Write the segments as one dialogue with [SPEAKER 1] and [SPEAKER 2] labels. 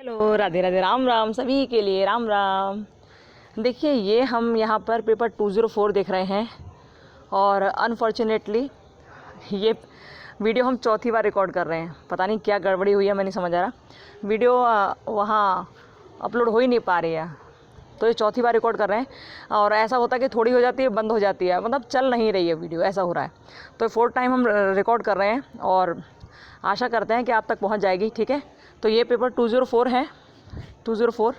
[SPEAKER 1] Hello, Radhe Radhe, Ram Ram सभी के लिए, राम राम। देखिए, ये हम यहाँ पर पेपर 204 देख रहे हैं और अनफॉर्चुनेटली ये वीडियो हम चौथी बार रिकॉर्ड कर रहे हैं। पता नहीं क्या गड़बड़ी हुई है, मैं नहीं समझ आ रहा। वीडियो वहाँ अपलोड हो ही नहीं पा रही है, तो ये चौथी बार रिकॉर्ड कर रहे हैं। और ऐसा होता है कि थोड़ी हो जाती है, बंद हो जाती है, मतलब चल नहीं रही है वीडियो, ऐसा हो रहा है। तो 4th टाइम हम रिकॉर्ड कर रहे हैं और आशा करते हैं कि आप तक पहुंच जाएगी। ठीक है, तो ये पेपर 204 है। 204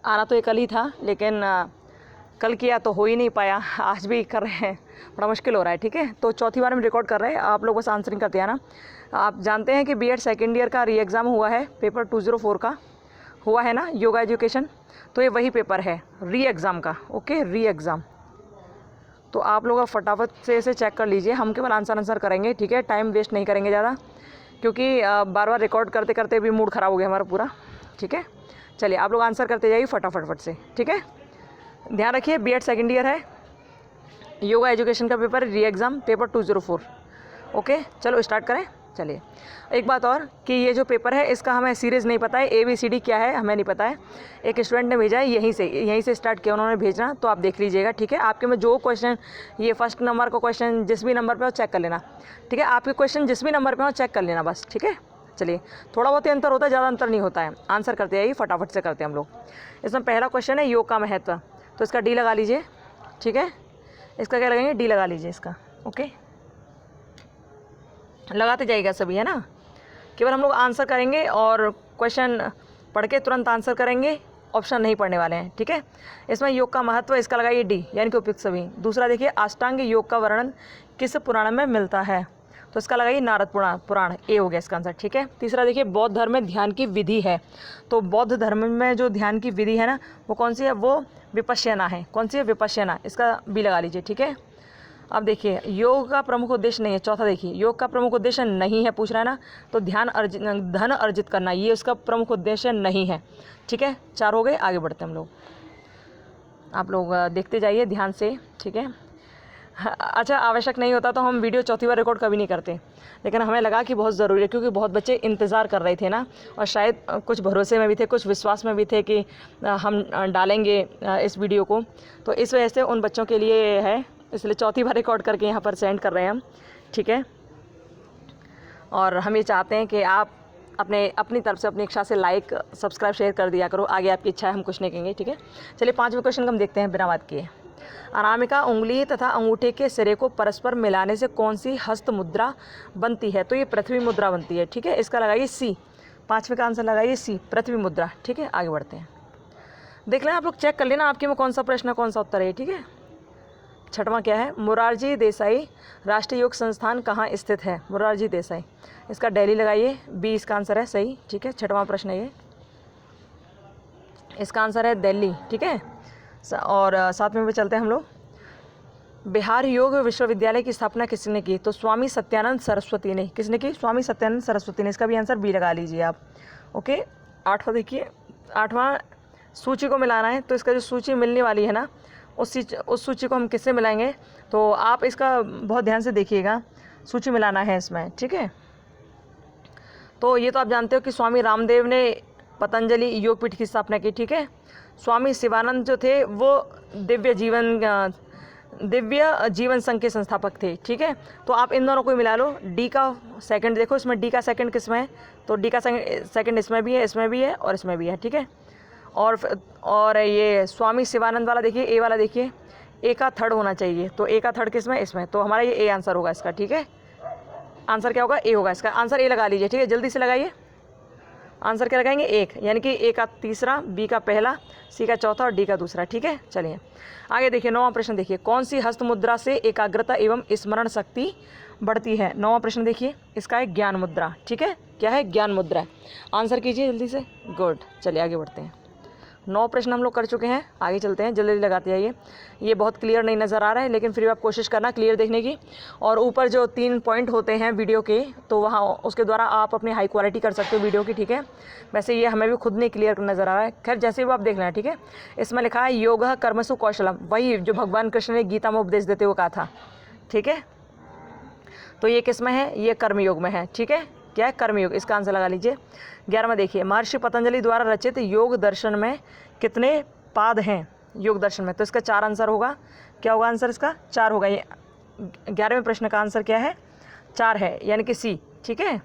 [SPEAKER 1] आना तो ये कल ही था, लेकिन कल किया तो हो ही नहीं पाया, आज भी कर रहे हैं, बड़ा मुश्किल हो रहा है। ठीक है, तो चौथी बार हम रिकॉर्ड कर रहे हैं, आप लोग बस आंसरिंग करते हैं ना। आप जानते हैं कि बीएड सेकेंड ईयर का री एग्ज़ाम हुआ है, पेपर 204 का हुआ है ना, योगा एजुकेशन। तो ये वही पेपर है री एग्ज़ाम का। ओके, री एग्ज़ाम। तो आप लोग फटाफट से इसे चेक कर लीजिए, हम केवल आंसर करेंगे। ठीक है, टाइम वेस्ट नहीं करेंगे ज़्यादा, क्योंकि बार बार रिकॉर्ड करते करते भी मूड ख़राब हो गया हमारा पूरा। ठीक है, चलिए आप लोग आंसर करते जाइए फटाफट से। ठीक है, ध्यान रखिए, बीएड सेकेंड ईयर है, योगा एजुकेशन का पेपर, री एग्ज़ाम पेपर 204। ओके, चलो स्टार्ट करें। चलिए, एक बात और कि ये जो पेपर है इसका हमें सीरीज़ नहीं पता है, ABCD क्या है हमें नहीं पता है। एक स्टूडेंट ने भेजा है, यहीं से स्टार्ट किया उन्होंने भेजना, तो आप देख लीजिएगा। ठीक है, आपके में जो क्वेश्चन, ये फर्स्ट नंबर का क्वेश्चन जिस भी नंबर पे हो चेक कर लेना। ठीक है, आपके क्वेश्चन जिस भी नंबर पे हो चेक कर लेना बस। ठीक है, चलिए, थोड़ा बहुत ही अंतर होता है, ज़्यादा अंतर नहीं होता है। आंसर करते आइए, फटाफट से करते हैं हम लोग। इसमें पहला क्वेश्चन है योग का महत्व, तो इसका D लगा लीजिए। ठीक है, इसका क्या लगाएंगे, D लगा लीजिए इसका। ओके, लगाते जाइएगा सभी, है ना। केवल हम लोग आंसर करेंगे और क्वेश्चन पढ़ के तुरंत आंसर करेंगे, ऑप्शन नहीं पढ़ने वाले हैं। ठीक है, इसमें योग का महत्व, इसका लगाइए D, यानी कि उपयुक्त सभी। दूसरा देखिए, अष्टांग योग का वर्णन किस पुराण में मिलता है, तो इसका लगाइए नारद पुराण, ए हो गया इसका आंसर। ठीक है, तीसरा देखिए, बौद्ध धर्म में ध्यान की विधि है, तो बौद्ध धर्म में जो ध्यान की विधि है ना, वो कौन सी है, वो विपश्यना है। कौन सी है, विपश्यना, इसका B लगा लीजिए। ठीक है, अब देखिए, योग का प्रमुख उद्देश्य नहीं है। चौथा देखिए, योग का प्रमुख उद्देश्य नहीं है, पूछ रहा है ना, तो धन अर्जित करना, ये उसका प्रमुख उद्देश्य नहीं है। ठीक है, 4 हो गए, आगे बढ़ते हैं हम लोग। आप लोग देखते जाइए ध्यान से। ठीक है, अच्छा, आवश्यक नहीं होता तो हम वीडियो चौथी बार रिकॉर्ड कभी नहीं करते, लेकिन हमें लगा कि बहुत ज़रूरी है, क्योंकि बहुत बच्चे इंतज़ार कर रहे थे ना, और शायद कुछ भरोसे में भी थे, कुछ विश्वास में भी थे कि हम डालेंगे इस वीडियो को, तो इस वजह से उन बच्चों के लिए है, इसलिए चौथी बार रिकॉर्ड करके यहाँ पर सेंड कर रहे हैं हम। ठीक है, और हम ये चाहते हैं कि आप अपनी तरफ से, अपनी इच्छा से लाइक, सब्सक्राइब, शेयर कर दिया करो। आगे आपकी इच्छा है, हम कुछ नहीं कहेंगे। ठीक है, चलिए 5वें क्वेश्चन हम देखते हैं बिना बात किए। अनामिका उंगली तथा अंगूठे के सिरे को परस्पर मिलाने से कौन सी हस्त मुद्रा बनती है, तो ये पृथ्वी मुद्रा बनती है। ठीक है, इसका लगाइए C, 5वें का आंसर लगाइए C, पृथ्वी मुद्रा। ठीक है, आगे बढ़ते हैं, देख लेना आप लोग, चेक कर लेना आपके में कौन सा प्रश्न, कौन सा उत्तर है। ठीक है, 6वां क्या है, मोरारजी देसाई राष्ट्रीय योग संस्थान कहाँ स्थित है, मोरारजी देसाई, इसका दिल्ली लगाइए, B इसका आंसर है सही। ठीक है, 6वां प्रश्न है ये, इसका आंसर है दिल्ली। ठीक है, और 7वें पे चलते हैं हम लोग। बिहार योग विश्वविद्यालय की स्थापना किसने की, तो स्वामी सत्यानंद सरस्वती ने। किसने की, स्वामी सत्यानंद सरस्वती ने, इसका भी आंसर B लगा लीजिए आप। ओके, 8वां देखिए, 8वां सूची को मिलाना है, तो इसका जो सूची मिलने वाली है ना, उस सूची को हम किससे मिलाएंगे, तो आप इसका बहुत ध्यान से देखिएगा, सूची मिलाना है इसमें। ठीक है, तो ये तो आप जानते हो कि स्वामी रामदेव ने पतंजलि योगपीठ की स्थापना की। ठीक है, स्वामी शिवानंद जो थे वो दिव्य जीवन संघ के संस्थापक थे। ठीक है, तो आप इन दोनों को मिला लो। D का सेकंड देखो, इसमें D का सेकंड किस में है, तो D का सेकंड इसमें भी है, इसमें भी है और इसमें भी है। ठीक है, और ये स्वामी शिवानंद वाला देखिए, A वाला देखिए, A का थर्ड होना चाहिए, तो A का थर्ड किस में, इसमें, तो हमारा ये A आंसर होगा इसका। ठीक है, आंसर क्या होगा, A होगा, इसका आंसर A लगा लीजिए। ठीक है, जल्दी से लगाइए, आंसर क्या लगाएंगे, 1, यानी कि A का तीसरा, B का पहला, C का चौथा और D का दूसरा। ठीक है, चलिए आगे देखिए। 9वां प्रश्न देखिए, कौन सी हस्त मुद्रा से एकाग्रता एवं स्मरण शक्ति बढ़ती है। 9वां प्रश्न देखिए, इसका है ज्ञान मुद्रा। ठीक है, क्या है, ज्ञान मुद्रा। आंसर कीजिए जल्दी से, गुड। चलिए आगे बढ़ते हैं, 9 प्रश्न हम लोग कर चुके हैं, आगे चलते हैं, जल्दी लगाते जाइए। ये बहुत क्लियर नहीं नज़र आ रहा है, लेकिन फिर भी आप कोशिश करना क्लियर देखने की, और ऊपर जो 3 पॉइंट होते हैं वीडियो के, तो वहाँ उसके द्वारा आप अपनी हाई क्वालिटी कर सकते हो वीडियो की। ठीक है, वैसे ये हमें भी खुद नहीं क्लियर नज़र आ रहा है, खैर जैसे भी आप देख लेना। ठीक है, इसमें लिखा है योग कर्मसु कौशलम, वही जो भगवान कृष्ण ने गीता में उपदेश देते हुए कहा था। ठीक है, तो ये किस में है, ये कर्मयोग में है। ठीक है, क्या है, कर्मयोग, इसका आंसर लगा लीजिए। 11वां देखिए, महर्षि पतंजलि द्वारा रचित योग दर्शन में कितने पाद हैं योग दर्शन में? तो इसका 4 आंसर होगा। क्या होगा आंसर इसका? 4 होगा। ये 11वें प्रश्न का आंसर क्या है? 4 है, यानी कि सी। ठीक है।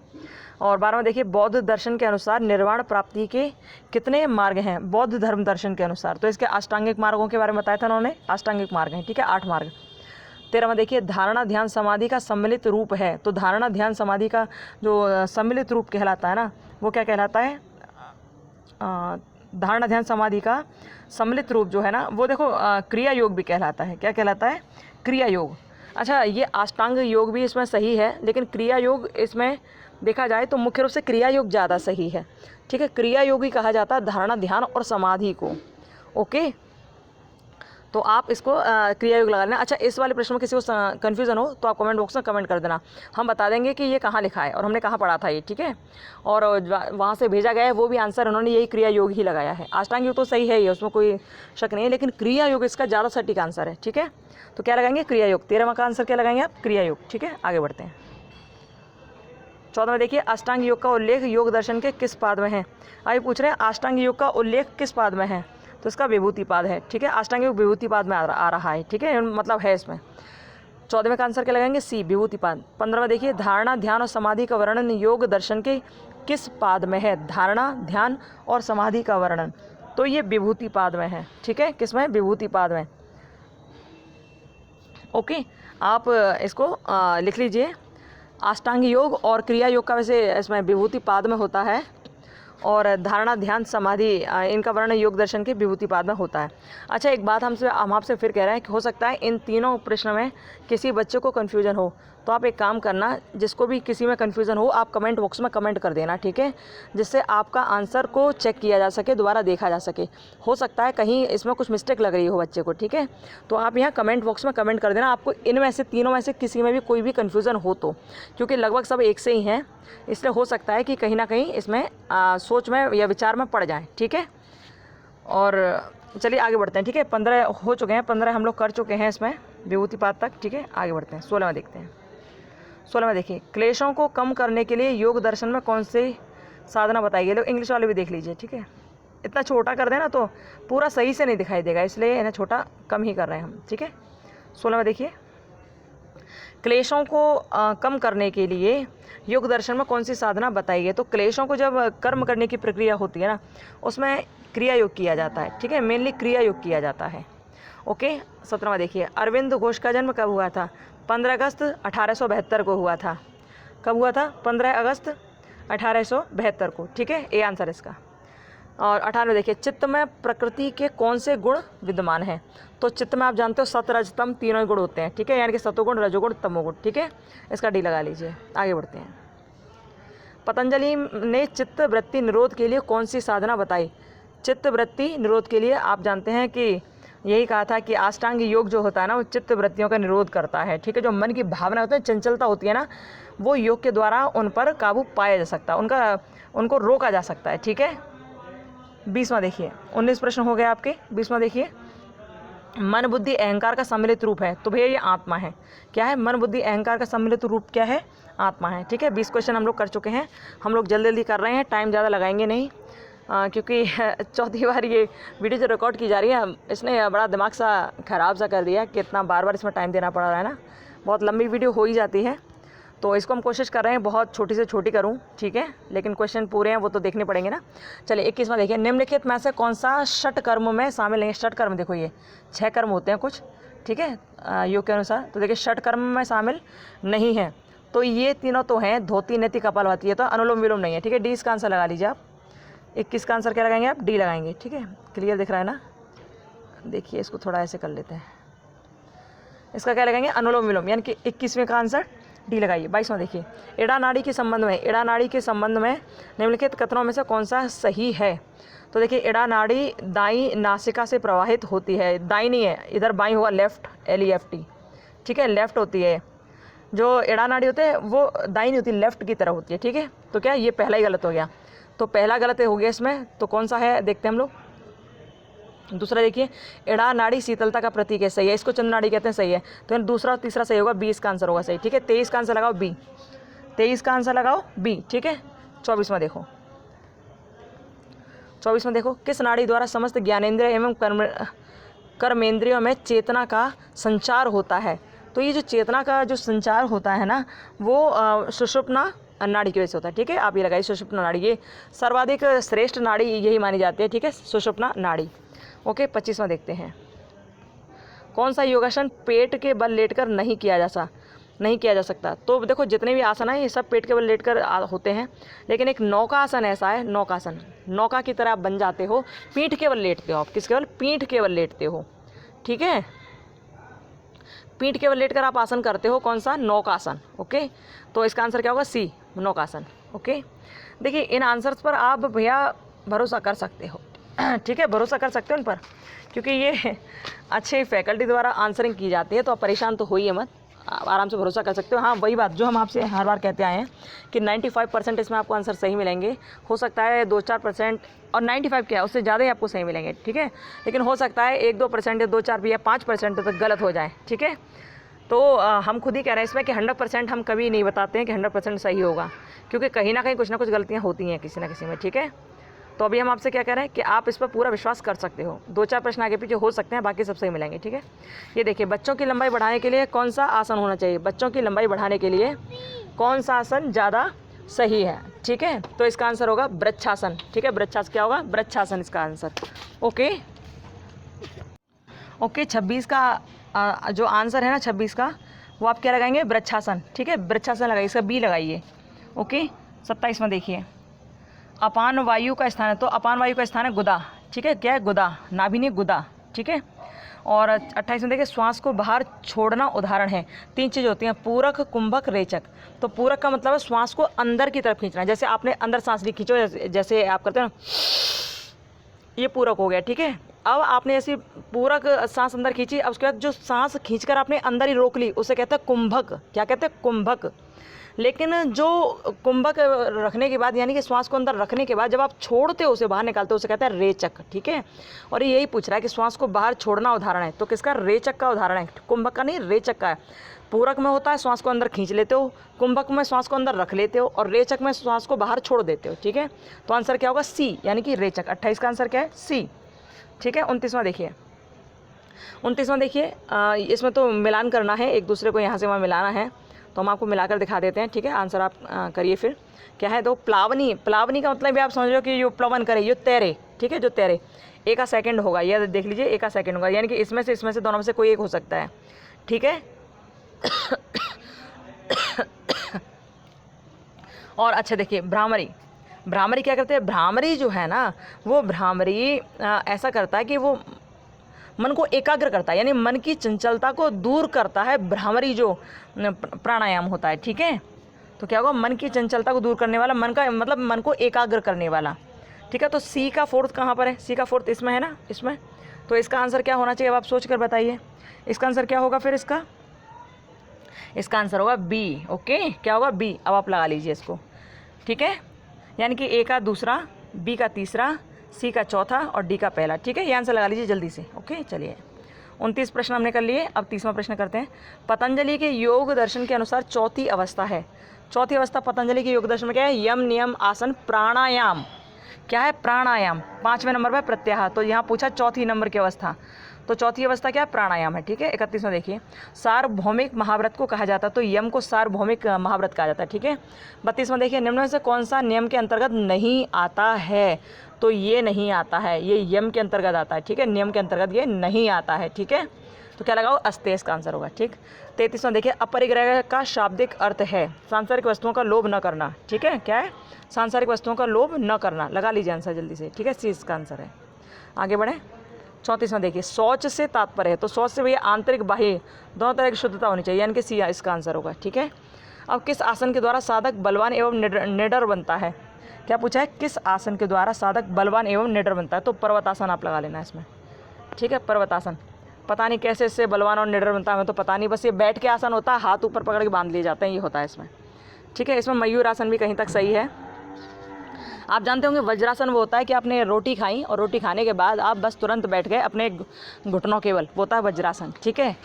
[SPEAKER 1] और 12वां देखिए, बौद्ध दर्शन के अनुसार निर्वाण प्राप्ति के कितने मार्ग हैं बौद्ध धर्म दर्शन के अनुसार? तो इसके अष्टांगिक मार्गों के बारे में बताया था उन्होंने, अष्टांगिक मार्ग हैं। ठीक है, 8 मार्ग। 13वां देखिए, धारणा ध्यान समाधि का सम्मिलित रूप है। तो धारणा ध्यान समाधि का जो सम्मिलित रूप कहलाता है ना, वो क्या कहलाता है? धारणा ध्यान समाधि का सम्मिलित रूप जो है ना, वो देखो क्रिया योग भी कहलाता है। क्या कहलाता है? क्रिया योग। अच्छा, ये अष्टांग योग भी इसमें सही है, लेकिन क्रिया योग इसमें देखा जाए तो मुख्य रूप से क्रिया योग ज़्यादा सही है। ठीक है, क्रिया योग ही कहा जाता है धारणा ध्यान और समाधि को। ओके, तो आप इसको क्रिया योग लगा लेना। अच्छा, इस वाले प्रश्न में किसी को कन्फ्यूज़न हो तो आप कमेंट बॉक्स में कमेंट कर देना, हम बता देंगे कि ये कहाँ लिखा है और हमने कहाँ पढ़ा था ये। ठीक है, और वहाँ से भेजा गया है वो भी आंसर उन्होंने यही क्रिया योग ही लगाया है। अष्टांग योग तो सही है, ये उसमें कोई शक नहीं है, लेकिन क्रिया योग इसका ज़्यादा सटीक आंसर है। ठीक है, तो क्या लगाएंगे? क्रिया योग। 13वां का आंसर क्या लगाएंगे आप? क्रिया योग। ठीक है, आगे बढ़ते हैं। 14वां देखिए, अष्टांग योग का उल्लेख योग दर्शन के किस पाद में है? आइए पूछ रहे हैं अष्टांग योग का उल्लेख किस पाद में है? तो इसका विभूति पाद है। ठीक है, अष्टांग योग विभूति पाद में आ रहा है। ठीक है, मतलब है इसमें। 14वें का आंसर क्या लगाएंगे? सी, विभूति पाद। 15वां देखिए, धारणा ध्यान और समाधि का वर्णन योग दर्शन के किस पाद में है? धारणा ध्यान और समाधि का वर्णन, तो ये विभूति पाद में है। ठीक है, किस में? विभूति पाद में। ओके, आप इसको लिख लीजिए। अष्टांग योग और क्रिया योग का वैसे इसमें विभूति पाद में होता है, और धारणा ध्यान समाधि इनका वर्णन योग दर्शन के विभूति पाद में होता है। अच्छा, एक बात हम आपसे फिर कह रहे हैं कि हो सकता है इन तीनों प्रश्न में किसी बच्चे को कन्फ्यूजन हो, तो आप एक काम करना, जिसको भी किसी में कन्फ्यूज़न हो आप कमेंट बॉक्स में कमेंट कर देना। ठीक है, जिससे आपका आंसर को चेक किया जा सके, दोबारा देखा जा सके। हो सकता है कहीं इसमें कुछ मिस्टेक लग रही हो बच्चे को। ठीक है, तो आप यहाँ कमेंट बॉक्स में कमेंट कर देना आपको इनमें से तीनों में से किसी में भी कोई भी कन्फ्यूज़न हो तो, क्योंकि लगभग सब एक से ही हैं, इसलिए हो सकता है कि कहीं ना कहीं इसमें सोच में या विचार में पड़ जाएँ। ठीक है, और चलिए आगे बढ़ते हैं। ठीक है, 15 हो चुके हैं, 15 हम लोग कर चुके हैं इसमें विभूति पाद तक। ठीक है, आगे बढ़ते हैं। 16वां देखते हैं। 16वां देखिए, क्लेशों को कम करने के लिए योग दर्शन में कौन सी साधना बताई गई? लोग इंग्लिश वाले भी देख लीजिए। ठीक है, इतना छोटा कर देना तो पूरा सही से नहीं दिखाई देगा, इसलिए इन्हें छोटा कम ही कर रहे हैं हम। ठीक है, 16वां देखिए, क्लेशों को कम करने के लिए योग दर्शन में कौन सी साधना बताई है? तो क्लेशों को जब कर्म करने की प्रक्रिया होती है ना, उसमें क्रिया योग किया जाता है। ठीक है, मेनली क्रिया योग किया जाता है। ओके, 17वां देखिए, अरविंद घोष का जन्म कब हुआ था? 15 अगस्त 1872 को हुआ था। कब हुआ था? 15 अगस्त 1872 को। ठीक है, ए आंसर इसका। और 18 देखिए, चित्त में प्रकृति के कौन से गुण विद्यमान हैं? तो चित्त में आप जानते हो सत रज तम तीनों गुण होते हैं। ठीक है, यानी कि सतोगुण रजोगुण तमोगुण। ठीक है, इसका डी लगा लीजिए। आगे बढ़ते हैं। पतंजलि ने चित्त वृत्ति निरोध के लिए कौन सी साधना बताई? चित्त वृत्ति निरोध के लिए आप जानते हैं कि यही कहा था कि अष्टांग योग जो होता है ना, वो चित्त वृत्तियों का निरोध करता है। ठीक है, जो मन की भावना होती है, चंचलता होती है ना, वो योग के द्वारा उन पर काबू पाया जा सकता है, उनको रोका जा सकता है। ठीक है, 20वां देखिए, 19 प्रश्न हो गए आपके। 20वां देखिए, मन बुद्धि अहंकार का सम्मिलित रूप है। तो भैया ये आत्मा है। क्या है? मन बुद्धि अहंकार का सम्मिलित रूप क्या है? आत्मा है। ठीक है, 20 क्वेश्चन हम लोग कर चुके हैं। हम लोग जल्दी जल्दी कर रहे हैं, टाइम ज़्यादा लगाएंगे नहीं, क्योंकि चौथी बार ये वीडियो जो रिकॉर्ड की जा रही है, इसने बड़ा दिमाग सा ख़राब सा कर दिया कि इतना बार बार इसमें टाइम देना पड़ रहा है ना, बहुत लंबी वीडियो हो ही जाती है। तो इसको हम कोशिश कर रहे हैं बहुत छोटी से छोटी करूं। ठीक है, लेकिन क्वेश्चन पूरे हैं वो तो देखने पड़ेंगे ना। चलिए 21वां देखिए, निम्नलिखित में से कौन सा षट कर्म में शामिल नहीं? षट कर्म देखो, ये 6 कर्म होते हैं कुछ। ठीक है, योग के अनुसार। तो देखिए षट कर्म में शामिल नहीं है, तो ये तीनों तो हैं, धोती नेति कपालभाति, है तो अनुलोम विलोम नहीं है। ठीक है, डी इसका आंसर लगा लीजिए आप। 21 का आंसर क्या लगाएंगे आप? डी लगाएंगे। ठीक है, क्लियर दिख रहा है ना? देखिए इसको थोड़ा ऐसे कर लेते हैं, इसका क्या लगाएंगे? अनुलोम विलोम, यानी कि 21वें का आंसर डी लगाइए। 22वां देखिए, एड़ा नाड़ी के संबंध में निम्नलिखित कथनों में से कौन सा सही है? तो देखिए एड़ा नाड़ी दाई नासिका से प्रवाहित होती है। दाई नहीं है, इधर बाई होगा, लेफ्ट, LEFT। ठीक है, लेफ्ट होती है। जो एड़ा नाड़ी होते हैं वो दाई नहीं होती, लेफ्ट की तरह होती है। ठीक है, तो क्या ये पहला ही गलत हो गया? तो पहला गलत हो गया इसमें, तो कौन सा है देखते हैं हम लोग। दूसरा देखिए, एड़ा नाड़ी शीतलता का प्रतीक है, सही है, इसको चंद्र नाड़ी कहते हैं, सही है। तो दूसरा और तीसरा सही होगा, 20 का आंसर होगा सही। ठीक है, 23 का आंसर लगाओ बी। 23 का आंसर लगाओ बी, ठीक है। 24वां देखो, 24वां देखो, किस नाड़ी द्वारा समस्त ज्ञानेंद्रिय एवं कर्मेंद्रियों में चेतना का संचार होता है? तो ये जो चेतना का जो संचार होता है ना, वो सुषुप्ना नाड़ी की वजह से होता है, ठीक है। आप ये लगाइए सुषुप्ना नाड़ी, ये सर्वाधिक श्रेष्ठ नाड़ी यही मानी जाती है, ठीक है, सुषुप्ना नाड़ी। ओके, 25वां देखते हैं, कौन सा योगासन पेट के बल लेटकर नहीं किया जा सकता? तो देखो जितने भी आसन हैं ये सब पेट के बल लेटकर होते हैं, लेकिन एक नौका आसन ऐसा है, नौकासन, नौका की तरह आप बन जाते हो, पीठ के बल लेटते हो आप, किसके बल? पीठ के बल लेटते हो, ठीक है। पीठ के बल लेटकर आप आसन करते हो, कौन सा? नौकासन। ओके, तो इसका आंसर क्या होगा? सी, नौकासन। ओके, देखिए इन आंसर्स पर आप भैया भरोसा कर सकते हो, ठीक है, भरोसा कर सकते हो इन पर, क्योंकि ये अच्छे फैकल्टी द्वारा आंसरिंग की जाती है, तो आप परेशान तो होइए मत, आराम से भरोसा कर सकते हो। हाँ, वही बात जो हम आपसे हर बार कहते आए हैं कि 95% इसमें आपको आंसर सही मिलेंगे, हो सकता है 2-4% और 95 क्या है उससे ज़्यादा ही आपको सही मिलेंगे, ठीक है, लेकिन हो सकता है 1-2% या 2-4 भी या 5% तक गलत हो जाए, ठीक है। तो हम खुद ही कह रहे हैं इसमें कि 100% हम कभी नहीं बताते हैं कि 100% सही होगा, क्योंकि कहीं ना कहीं कुछ ना कुछ गलतियाँ होती हैं किसी ना किसी में, ठीक है। तो अभी हम आपसे क्या कह रहे हैं कि आप इस पर पूरा विश्वास कर सकते हो, 2-4 प्रश्न आगे पीछे हो सकते हैं, बाकी सब सही मिलेंगे, ठीक है। ये देखिए, बच्चों की लंबाई बढ़ाने के लिए कौन सा आसन होना चाहिए? बच्चों की लंबाई बढ़ाने के लिए कौन सा आसन ज़्यादा सही है, ठीक है। तो इसका आंसर होगा वृक्षासन, ठीक है, वृक्षासन क्या होगा? वृक्षासन इसका आंसर। ओके, 26 का जो आंसर है ना 26 का, वो आप क्या लगाएंगे? वृक्षासन, ठीक है, वृक्षासन लगाइए, इसका बी लगाइए। ओके, 27वां देखिए, अपान वायु का स्थान है, तो अपान वायु का स्थान है गुदा, ठीक है, क्या है? गुदा, नाभि नहीं गुदा, ठीक है। और 28 में देखिए, श्वास को बाहर छोड़ना उदाहरण है, 3 चीज़ होती हैं, पूरक, कुंभक, रेचक। तो पूरक का मतलब है श्वास को अंदर की तरफ खींचना, जैसे आपने अंदर सांस ली, खींचो, जैसे आप करते हो ना, ये पूरक हो गया, ठीक है। अब आपने ऐसी पूरक सांस अंदर खींची, अब उसके बाद जो सांस खींचकर आपने अंदर ही रोक ली, उसे कहते हैं कुंभक। क्या कहते हैं? कुंभक। लेकिन जो कुंभक रखने के बाद, यानी कि श्वास को अंदर रखने के बाद जब आप छोड़ते हो, उसे बाहर निकालते हो, उसे कहते हैं रेचक, ठीक है। और यही पूछ रहा है कि श्वास को बाहर छोड़ना उदाहरण है, तो किसका? रेचक का उदाहरण है, कुंभक का नहीं, रेचक का है। पूरक में होता है श्वास को अंदर खींच लेते हो, कुंभक में श्वास को अंदर रख लेते हो, और रेचक में श्वास को बाहर छोड़ देते हो, ठीक है। तो आंसर क्या होगा? सी, यानी कि रेचक। 28 का आंसर क्या है? सी, ठीक है। 29वां देखिए, 29वां देखिए, इसमें तो मिलान करना है, एक दूसरे को यहाँ से वहाँ मिलाना है, तो हम आपको मिलाकर दिखा देते हैं, ठीक है। आंसर आप करिए फिर, क्या है? तो प्लावनी, प्लावनी का मतलब भी आप समझो कि जो प्लवन करे, जो तैरे, ठीक है, जो तैरे, एक सेकंड होगा, यह देख लीजिए, एक सेकंड होगा, यानी कि इसमें से दोनों में से कोई एक हो सकता है, ठीक है। और अच्छा देखिए, भ्रामरी, भ्रामरी क्या करते हैं? भ्रामरी जो है ना, वो भ्रामरी ऐसा करता है कि वो मन को एकाग्र करता है, यानी मन की चंचलता को दूर करता है, भ्रामरी जो प्राणायाम होता है, ठीक है। तो क्या होगा? मन की चंचलता को दूर करने वाला, मन का मतलब मन को एकाग्र करने वाला, ठीक है। तो सी का फोर्थ कहाँ पर है? सी का फोर्थ इसमें है ना, इसमें। तो इसका आंसर क्या होना चाहिए? अब आप सोच कर बताइए, इसका आंसर क्या होगा फिर? इसका आंसर होगा बी। ओके, क्या होगा? बी। अब आप लगा लीजिए इसको, ठीक है, यानी कि ए का दूसरा, बी का तीसरा, सी का चौथा और डी का पहला, ठीक है। ये आंसर लगा लीजिए जल्दी से। ओके, चलिए, 29 प्रश्न हमने कर लिए, अब 30वां प्रश्न करते हैं। पतंजलि के योग दर्शन के अनुसार चौथी अवस्था है, चौथी अवस्था पतंजलि के योग दर्शन में क्या है? यम, नियम, आसन, प्राणायाम। क्या है? प्राणायाम। 5वें नंबर पर प्रत्याहार, तो यहाँ पूछा चौथी नंबर की अवस्था, तो चौथी अवस्था क्या है? प्राणायाम है, ठीक है। 31वां देखिए, सार्वभौमिक महाव्रत को कहा जाता है, तो यम को सार्वभौमिक महाव्रत कहा जाता है, ठीक है। 32वां देखिए, निम्न में से कौन सा नियम के अंतर्गत नहीं आता है? तो ये नहीं आता है, ये यम के अंतर्गत आता है, ठीक है, नियम के अंतर्गत ये नहीं आता है, ठीक है। तो क्या लगाओ? अस्ते, इसका आंसर होगा, ठीक। 33वां देखिए, अपरिग्रह का शाब्दिक अर्थ है सांसारिक वस्तुओं का लोभ न करना, ठीक है। क्या है? सांसारिक वस्तुओं का लोभ न करना। लगा लीजिए आंसर जल्दी से, ठीक है, सी इसका आंसर है। आगे बढ़े, 34वां देखिए, शौच से तात्पर्य है, तो शौच से भैया आंतरिक बाह्य दोनों तरह की शुद्धता होनी चाहिए, यानी कि सी इसका आंसर होगा, ठीक है। अब किस आसन के द्वारा साधक बलवान एवं निडर बनता है? क्या पूछा है? किस आसन के द्वारा साधक बलवान एवं निडर बनता है? तो पर्वतासन आप लगा लेना इसमें, ठीक है, पर्वतासन। पता नहीं कैसे इससे बलवान और निडर बनता है, हमें तो पता नहीं, बस ये बैठ के आसन होता है, हाथ ऊपर पकड़ के बांध लिए जाते हैं, ये होता है इसमें, ठीक है। इसमें मयूर आसन भी कहीं तक सही है। आप जानते होंगे वज्रासन वो होता है कि आपने रोटी खाई और रोटी खाने के बाद आप बस तुरंत बैठ गए अपने घुटनों केवल, वो होता है वज्रासन, ठीक है।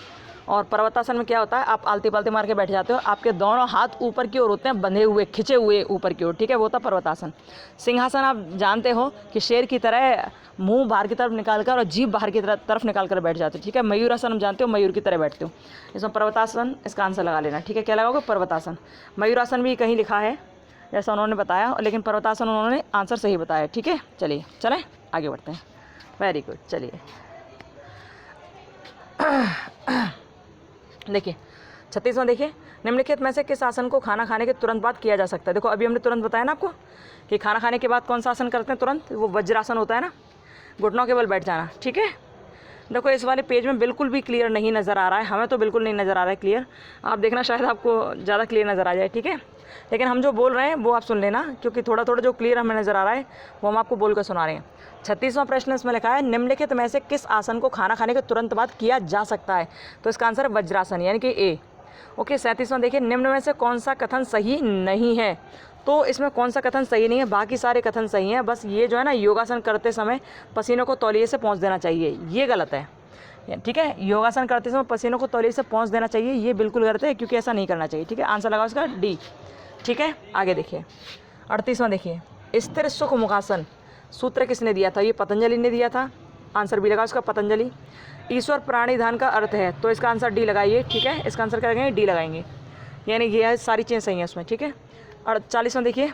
[SPEAKER 1] और पर्वतासन में क्या होता है, आप आलती पालती मार के बैठ जाते हो, आपके दोनों हाथ ऊपर की ओर होते हैं, बंधे हुए, खिंचे हुए ऊपर की ओर, ठीक है, वो होता है पर्वतासन। सिंहासन आप जानते हो कि शेर की तरह मुंह बाहर की तरफ निकाल कर और जीभ बाहर की तरफ निकाल कर बैठ जाते हो, ठीक है। मयूरासन हम जानते हो, मयूर की तरह बैठते हो। इसमें पर्वतासन इसका आंसर लगा लेना, ठीक है। क्या लगाओगे, पर्वतासन। मयूरासन भी कहीं लिखा है जैसा उन्होंने बताया, लेकिन पर्वतासन उन्होंने आंसर सही बताया, ठीक है। चलिए चलें आगे बढ़ते हैं। Very good. चलिए देखिए 36वां देखिए, निम्नलिखित में से किस आसन को खाना खाने के तुरंत बाद किया जा सकता है। देखो अभी हमने तुरंत बताया ना आपको कि खाना खाने के बाद कौन सा आसन करते हैं तुरंत, वो वज्रासन होता है ना, घुटनों के बल बैठ जाना, ठीक है। देखो इस वाले पेज में बिल्कुल भी क्लियर नहीं नज़र आ रहा है, हमें तो बिल्कुल नहीं नज़र आ रहा है क्लियर, आप देखना शायद आपको ज़्यादा क्लियर नज़र आ जाए, ठीक है। लेकिन हम जो बोल रहे हैं वो आप सुन लेना, क्योंकि थोड़ा थोड़ा जो क्लियर हमें नज़र आ रहा है वो हम आपको बोल कर सुना रहे हैं। 36वां प्रश्न इसमें लिखा है, निम्नलिखित में से किस आसन को खाना खाने के तुरंत बाद किया जा सकता है। तो इसका आंसर है वज्रासन, यानी कि ए। ओके 37वां देखिए, निम्न में से कौन सा कथन सही नहीं है। तो इसमें कौन सा कथन सही नहीं है, बाकी सारे कथन सही हैं, बस ये जो है ना, योगासन करते समय पसीनों को तौलिए से पोंछ देना चाहिए, ये गलत है, ठीक है। योगासन करते समय पसीनों को तौलिए से पोंछ देना चाहिए, ये बिल्कुल गलत है, क्योंकि ऐसा नहीं करना चाहिए, ठीक है। आंसर लगाओ इसका डी, ठीक है। आगे देखिए 38वां देखिए, स्थिर सुख मुखासन सूत्र किसने दिया था, ये पतंजलि ने दिया था, आंसर भी लगाओ इसका पतंजलि। ईश्वर प्राणिधान का अर्थ है, तो इसका आंसर डी लगाइए, ठीक है। इसका आंसर क्या लगाएंगे, डी लगाएंगे, यानी ये सारी चीज़ें सही हैं उसमें, ठीक है। 48वां देखिए,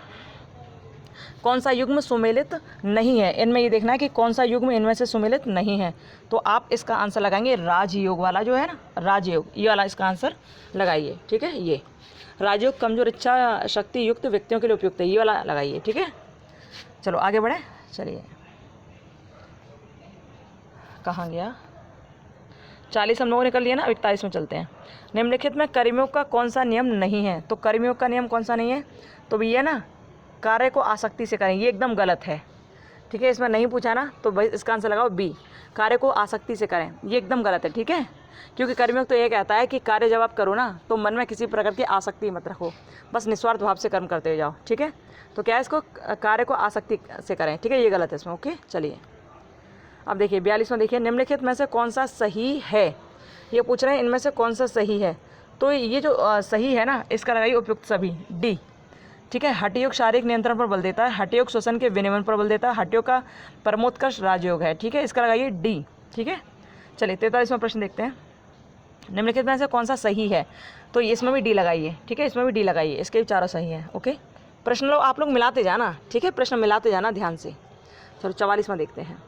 [SPEAKER 1] कौन सा युग्म सुमेलित नहीं है, इनमें ये देखना है कि कौन सा युग्म इनमें से सुमेलित नहीं है, तो आप इसका आंसर लगाएंगे राजयोग वाला जो है ना, राजयोग, ये वाला इसका आंसर लगाइए, ठीक है। ये राजयोग कमजोर इच्छा शक्ति युक्त व्यक्तियों के लिए उपयुक्त है, ये वाला लगाइए, ठीक है। चलो आगे बढ़े, चलिए कहाँ गया, 40 हम लोगों ने कर लिया ना, 41 में चलते हैं। निम्नलिखित में कर्मयोग का कौन सा नियम नहीं है, तो कर्मयोग का नियम कौन सा नहीं है, तो भैया ना कार्य को आसक्ति से करें, ये एकदम गलत है, ठीक है। इसमें नहीं पूछा ना, तो भाई इसका आंसर लगाओ बी, कार्य को आसक्ति से करें, ये एकदम गलत है, ठीक है। क्योंकि कर्मयोग तो ये कहता है कि कार्य जब आप करो ना, तो मन में किसी प्रकार की आसक्ति मत रखो, बस निस्वार्थ भाव से कर्म करते हुए जाओ, ठीक है। तो क्या है, इसको कार्य को आसक्ति से करें, ठीक है, ये गलत है इसमें, ओके। चलिए अब देखिए 42वां देखिए, निम्नलिखित में से कौन सा सही है, ये पूछ रहे हैं इनमें से कौन सा सही है, तो ये जो सही है ना, इसका लगाइए उपयुक्त सभी, डी, ठीक है। हठयोग शारीरिक नियंत्रण पर बल देता है, हठयोग श्वसन के विनियमन पर बल देता है, हठयोग का परमोत्कर्ष राजयोग है, ठीक है, इसका लगाइए डी, ठीक है। चलिए 43वां प्रश्न देखते हैं, निम्नलिखित में से कौन सा सही है, तो इसमें भी डी लगाइए, ठीक है, इसमें भी डी लगाइए, इसके भी चारों सही हैं, ओके। प्रश्न लोग आप लोग मिलाते जाना, ठीक है, प्रश्न मिलाते जाना ध्यान से। चलो 44वां देखते हैं,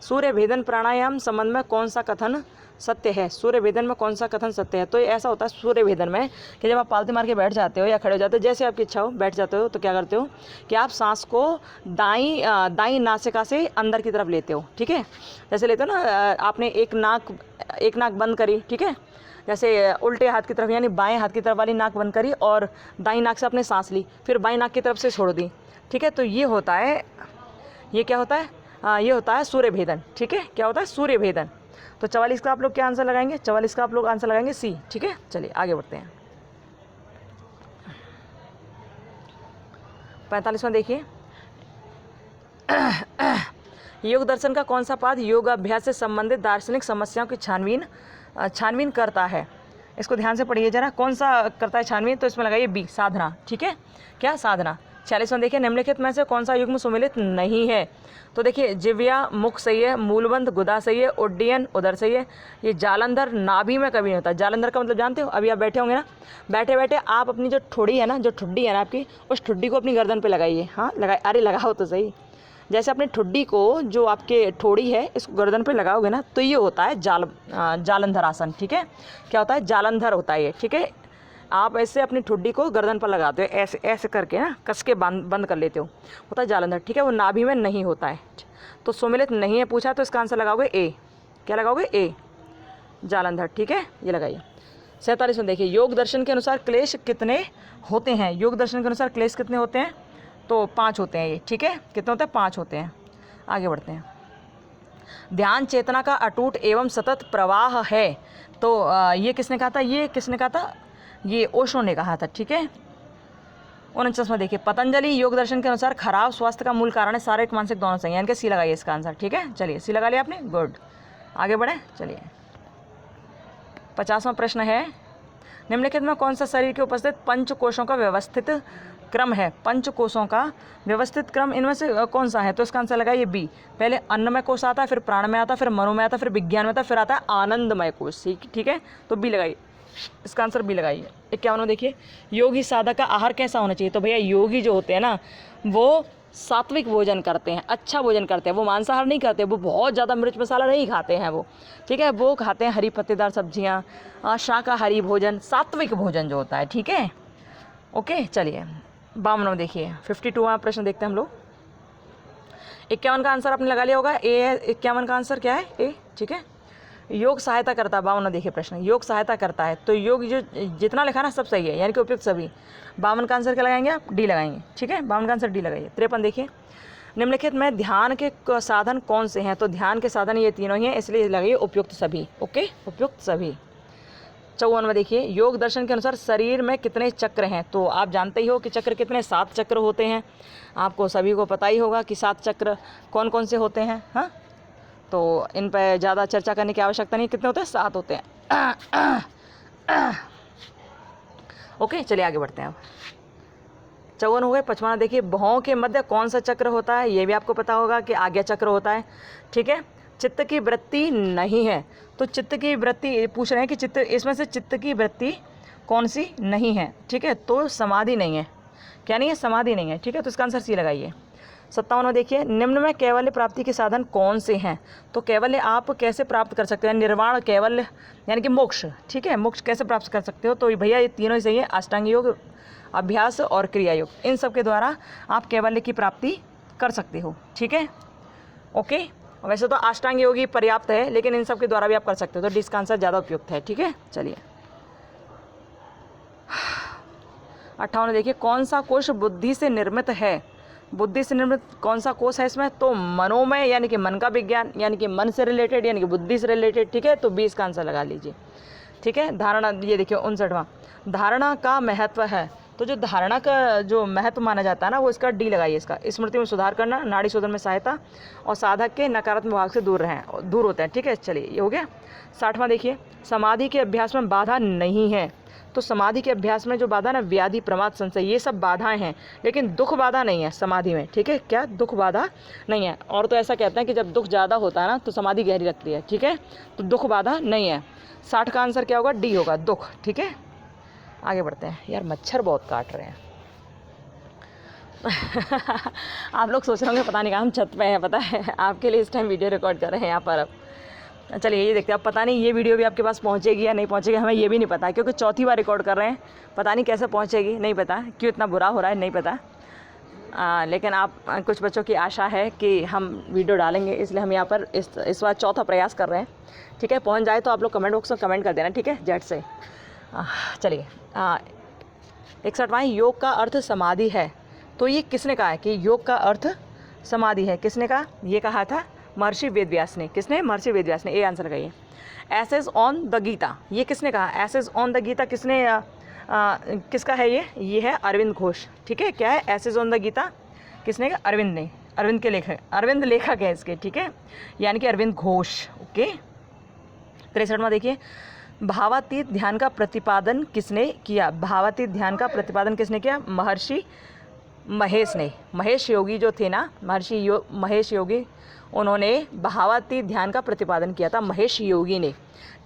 [SPEAKER 1] सूर्य भेदन प्राणायाम संबंध में कौन सा कथन सत्य है, सूर्य भेदन में कौन सा कथन सत्य है। तो ये ऐसा होता है सूर्य भेदन में कि जब आप पालती मार के बैठ जाते हो या खड़े हो जाते हो, जैसे आपकी इच्छा हो बैठ जाते हो, तो क्या करते हो कि आप सांस को दाई नासिका से अंदर की तरफ लेते हो, ठीक है। जैसे लेते हो ना, आपने एक नाक बंद करी, ठीक है, जैसे उल्टे हाथ की तरफ यानी बाएं हाथ की तरफ वाली नाक बंद करी और दाई नाक से आपने सांस ली, फिर बाएं नाक की तरफ से छोड़ दी, ठीक है। तो ये होता है, ये क्या होता है, ये होता है सूर्य भेदन, ठीक है। क्या होता है, सूर्य भेदन। तो 44 का आप लोग क्या आंसर लगाएंगे, 44 का आप लोग आंसर लगाएंगे सी, ठीक है। चलिए आगे बढ़ते हैं। 45वां देखिए, योग दर्शन का कौन सा पाद योग अभ्यास से संबंधित दार्शनिक समस्याओं की छानबीन करता है। इसको ध्यान से पढ़िए जरा, कौन सा करता है छानबीन, तो इसमें लगाइए बी, साधना, ठीक है। क्या, साधना। 46वां देखिए, निम्नलिखित में से कौन सा युग्म सुमेलित नहीं है, तो देखिए जिव्या मुख सही है, मूलबंध गुदा सही है, उड्डयन उदर सही है, ये जालंधर नाभि में कभी नहीं होता। जालंधर का मतलब जानते हो, अभी आप बैठे होंगे ना, बैठे बैठे आप अपनी जो ठोड़ी है ना, जो ठुड्डी है ना आपकी, उस ठुड्डी को अपनी गर्दन पे लगाइए, हाँ लगाए, अरे लगाओ तो सही, जैसे अपनी ठुड्डी को जो आपके ठोड़ी है इसको गर्दन पे लगाओगे ना, तो ये होता है जालंधर आसन, ठीक है। क्या होता है, जालंधर होता है ये, ठीक है। आप ऐसे अपनी ठुड्डी को गर्दन पर लगाते हो, ऐसे ऐसे करके ना कस के बंद कर लेते हो, होता है जालंधर, ठीक है। वो नाभि में नहीं होता है, तो सुमेलित नहीं है पूछा, तो इसका आंसर लगाओगे ए। क्या लगाओगे, ए, जालंधर, ठीक है, ये लगाइए। 47वां देखिए, योग दर्शन के अनुसार क्लेश कितने होते हैं, योग दर्शन के अनुसार क्लेश कितने होते हैं, तो 5 होते हैं ये, ठीक है। कितने होते हैं, 5 होते हैं। आगे बढ़ते हैं, ध्यान चेतना का अटूट एवं सतत प्रवाह है, तो ये किसने कहा था, ये किसने कहा था, ये ओशो ने कहा था, ठीक है। 49वां देखिए, पतंजलि योग दर्शन के अनुसार खराब स्वास्थ्य का मूल कारण है शारीरिक मानसिक दोनों सही, यानी कि सी लगाइए इसका आंसर, ठीक है। चलिए सी लगा लिया आपने, गुड। आगे बढ़े, चलिए 50वां प्रश्न है, निम्नलिखित में कौन सा शरीर के उपस्थित पंच कोशों का व्यवस्थित क्रम है? पंच कोशों का व्यवस्थित क्रम इनमें से कौन सा है? तो इसका आंसर लगाइए बी। पहले अन्नमय कोश आता है, फिर प्राणमय आता है, फिर मनोमय आता है, फिर विज्ञान में आता है, फिर आता है आनंदमय कोश। ठीक है, तो बी लगाइए, इसका आंसर बी लगाइए। 51 देखिए, योगी साधक का आहार कैसा होना चाहिए? तो भैया योगी जो होते हैं ना वो सात्विक भोजन करते हैं, अच्छा भोजन करते हैं, वो मांसाहार नहीं करते, वो बहुत ज़्यादा मिर्च मसाला नहीं खाते हैं वो। ठीक है, वो खाते हैं हरी पत्तेदार सब्जियाँ, शाकाहारी भोजन, सात्विक भोजन जो होता है। ठीक है, ओके। चलिए 52 देखिए, 52वां प्रश्न देखते हैं हम लोग। 51 का आंसर आपने लगा लिया होगा, ए है। 51 का आंसर क्या है? ए। ठीक है, योग सहायता करता है। 52 देखिए प्रश्न, योग सहायता करता है, तो योग जो जितना लिखा ना सब सही है, यानी कि उपयुक्त सभी। 52 का आंसर क्या लगाएंगे आप? डी लगाएंगे। ठीक है, 52 का आंसर डी लगाइए। 53 देखिए, निम्नलिखित में ध्यान के साधन कौन से हैं? तो ध्यान के साधन ये तीनों ही हैं, इसलिए लगाइए उपयुक्त सभी। ओके, उपयुक्त सभी। 54 में देखिए, योग दर्शन के अनुसार शरीर में कितने चक्र हैं? तो आप जानते ही हो कि चक्र कितने, 7 चक्र होते हैं। आपको सभी को पता ही होगा कि 7 चक्र कौन कौन से होते हैं। हाँ, तो इन पर ज़्यादा चर्चा करने की आवश्यकता नहीं। कितने होते हैं? 7 होते हैं। ओके, चलिए आगे बढ़ते हैं अब। 54 हो गए। 55 देखिए, भौं के मध्य कौन सा चक्र होता है? ये भी आपको पता होगा कि आज्ञा चक्र होता है। ठीक है, चित्त की वृत्ति नहीं है, तो चित्त की वृत्ति पूछ रहे हैं कि चित्त, इसमें से चित्त की वृत्ति कौन सी नहीं है? ठीक है, तो समाधि नहीं है। क्या नहीं है? समाधि नहीं है। ठीक है, तो इसका आंसर सी लगाइए। 57 में देखिए, निम्न में कैवल्य प्राप्ति के साधन कौन से हैं? तो कैवल्य आप कैसे प्राप्त कर सकते हैं? निर्वाण कैवल्य यानी कि मोक्ष। ठीक है, मोक्ष कैसे प्राप्त कर सकते हो? तो भैया ये तीनों ही सही है, अष्टांग योग, अभ्यास और क्रिया योग, इन सब के द्वारा आप कैवल्य की प्राप्ति कर सकते हो। ठीक है, ओके। वैसे तो अष्टांग योगी पर्याप्त है, लेकिन इन सब के द्वारा भी आप कर सकते हो, तो डी इसका आंसर ज़्यादा उपयुक्त है। ठीक है, चलिए 58 देखिए, कौन सा कोश बुद्धि से निर्मित है? बुद्धि से निर्मित कौन सा कोश है इसमें? तो मनोमय यानी कि मन का विज्ञान, यानी कि मन से रिलेटेड, यानी कि बुद्धि से रिलेटेड। ठीक है, तो 20 का आंसर लगा लीजिए। ठीक है, धारणा, ये देखिए 59वां, धारणा का महत्व है। तो जो धारणा का जो महत्व माना जाता है ना, वो इसका डी लगाइए। इसका स्मृति में सुधार करना, नाड़ी शोधन में सहायता, और साधक के नकारात्मक भाव से दूर होते हैं। ठीक है, चलिए ये हो गया। 60वां देखिए, समाधि के अभ्यास में बाधा नहीं है। तो समाधि के अभ्यास में जो बाधा ना, व्याधि, प्रमाद, संशय, ये सब बाधाएं हैं, लेकिन दुख बाधा नहीं है समाधि में। ठीक है, क्या दुख बाधा नहीं है? और तो ऐसा कहते हैं कि जब दुख ज़्यादा होता है ना तो समाधि गहरी लगती है। ठीक है, तो दुख बाधा नहीं है। 60 का आंसर क्या होगा? डी होगा, दुख। ठीक है, आगे बढ़ते हैं। यार मच्छर बहुत काट रहे हैं। आप लोग सोच रहे होंगे पता नहीं कहाँ हम छत पे हैं, पता है आपके लिए इस टाइम वीडियो रिकॉर्ड कर रहे हैं यहाँ पर। अब चलिए ये देखते हैं। अब पता नहीं ये वीडियो भी आपके पास पहुँचेगी या नहीं पहुँचेगी, हमें ये भी नहीं पता, क्योंकि चौथी बार रिकॉर्ड कर रहे हैं। पता नहीं कैसे पहुँचेगी, नहीं पता क्यों इतना बुरा हो रहा है, नहीं पता। लेकिन आप कुछ बच्चों की आशा है कि हम वीडियो डालेंगे, इसलिए हम यहाँ पर इस बार चौथा प्रयास कर रहे हैं। ठीक है, पहुँच जाए तो आप लोग कमेंट बॉक्स में कमेंट कर देना। ठीक है, जेट से। चलिए 61वां, योग का अर्थ समाधि है। तो ये किसने कहा है कि योग का अर्थ समाधि है? किसने कहा? ये कहा था महर्षि वेदव्यास ने। किसने? महर्षि वेदव्यास ने। ए आंसर लगाइए। एसेज ऑन द गीता, ये किसने कहा? एसेज ऑन द गीता किसने किसका है ये है अरविंद घोष। ठीक है, क्या है? एसेज ऑन द गीता किसने कहा? अरविंद ने। अरविंद के लेखक, अरविंद लेखक है इसके। ठीक है, यानी कि अरविंद घोष। ओके। 63वां देखिए, भावातीत ध्यान का प्रतिपादन किसने किया? भावातीत ध्यान का प्रतिपादन किसने किया? महर्षि महेश ने। महेश योगी जो थे ना, महेश योगी, उन्होंने भावातीत ध्यान का प्रतिपादन किया था, महेश योगी ने।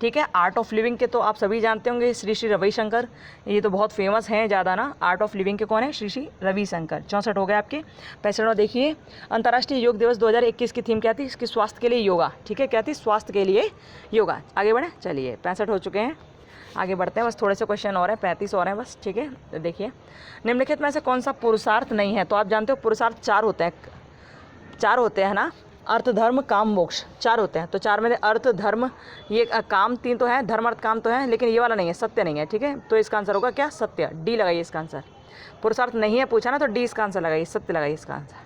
[SPEAKER 1] ठीक है, आर्ट ऑफ लिविंग के तो आप सभी जानते होंगे, श्री श्री रविशंकर, ये तो बहुत फेमस हैं ज़्यादा ना। आर्ट ऑफ लिविंग के कौन है? श्री श्री रविशंकर। 64 हो गए आपके। 65वां देखिए, अंतर्राष्ट्रीय योग दिवस 2021 की थीम क्या थी? इसकी स्वास्थ्य के लिए योगा। ठीक है, क्या थी? स्वास्थ्य के लिए योगा। आगे बढ़े, चलिए 65 हो चुके हैं, आगे बढ़ते हैं। बस थोड़े से क्वेश्चन और हैं, 35 और हैं बस। ठीक है, तो देखिए, निम्नलिखित में से कौन सा पुरुषार्थ नहीं है? तो आप जानते हो पुरुषार्थ 4 होते हैं ना, अर्थ, धर्म, काम, मोक्ष, 4 होते हैं। तो 4 में अर्थ, धर्म, ये काम 3 तो है, धर्म, अर्थ, काम तो है, लेकिन ये वाला नहीं है, सत्य नहीं है। ठीक है, तो इसका आंसर होगा क्या? सत्य। डी लगाइए इसका आंसर। पुरुषार्थ नहीं है पूछा ना, तो डी इसका आंसर लगाइए, सत्य लगाइए इसका आंसर।